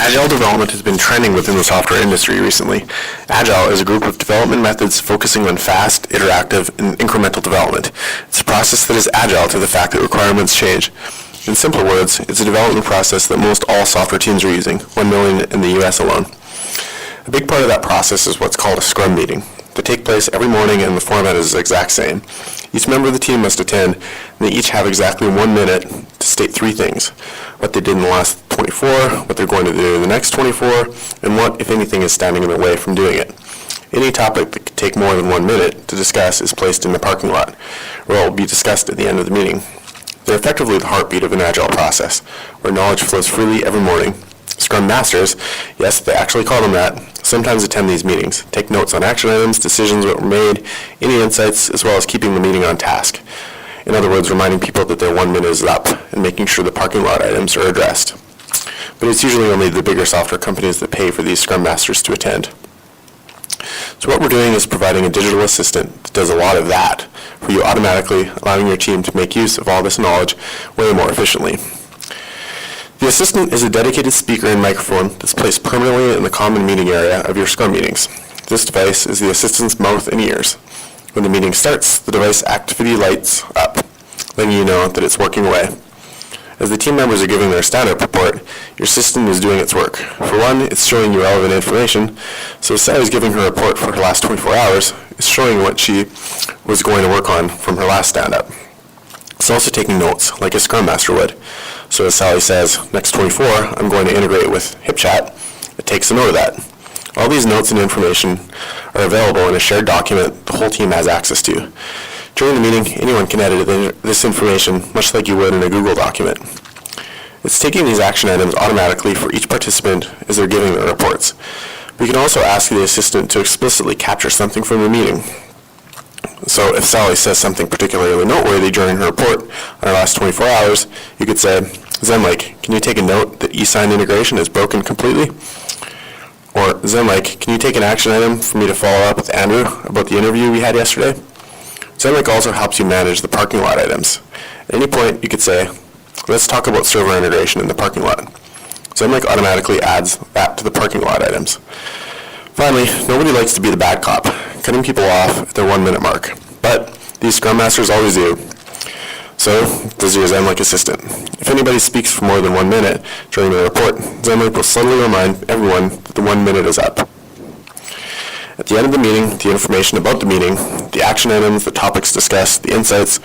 Agile development has been trending within the software industry recently. Agile is a group of development methods focusing on fast, interactive, and incremental development. It's a process that is agile to the fact that requirements change. In simpler words, it's a development process that most all software teams are using, 1 million in the US alone. A big part of that process is what's called a Scrum meeting. They take place every morning and the format is the exact same. Each member of the team must attend, and they each have exactly 1 minute to state 3 things: what they did in the last 24, what they're going to do in the next 24, and what, if anything, is standing in their way from doing it. Any topic that could take more than 1 minute to discuss is placed in the parking lot, where it will be discussed at the end of the meeting. They're effectively the heartbeat of an agile process, where knowledge flows freely every morning. Scrum Masters, yes, they actually call them that, sometimes attend these meetings, take notes on action items, decisions that were made, any insights, as well as keeping the meeting on task. In other words, reminding people that their 1 minute is up and making sure the parking lot items are addressed. But it's usually only the bigger software companies that pay for these Scrum Masters to attend. So what we're doing is providing a digital assistant that does a lot of that for you automatically, allowing your team to make use of all this knowledge way more efficiently. The assistant is a dedicated speaker and microphone that's placed permanently in the common meeting area of your Scrum meetings. This device is the assistant's mouth and ears. When the meeting starts, the device activity lights up, letting you know that it's working away. As the team members are giving their stand-up report, your assistant is doing its work. For one, it's showing you relevant information, so Sally's giving her report for her last 24 hours, it's showing what she was going to work on from her last stand-up. It's also taking notes, like a Scrum Master would. So as Sally says, next 24, I'm going to integrate with HipChat. It takes a note of that. All these notes and information are available in a shared document the whole team has access to. During the meeting, anyone can edit this information, much like you would in a Google document. It's taking these action items automatically for each participant as they're giving their reports. We can also ask the assistant to explicitly capture something from the meeting. So if Sally says something particularly noteworthy during her report on her last 24 hours, you could say, Zenlake, can you take a note that eSign integration is broken completely? Or Zenlake, can you take an action item for me to follow up with Andrew about the interview we had yesterday? Zenlake also helps you manage the parking lot items. At any point, you could say, let's talk about server integration in the parking lot. Zenlake automatically adds that to the parking lot items. Finally, nobody likes to be the bad cop, cutting people off at their 1 minute mark. But these Scrum Masters always do. So does your Zenlake assistant. If anybody speaks for more than 1 minute during the report, Zenlake will subtly remind everyone that the 1 minute is up. At the end of the meeting, the information about the meeting, the action items, the topics discussed, the insights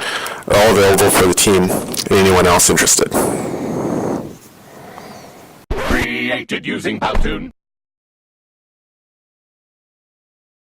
are all available for the team and anyone else interested. Created using Powtoon.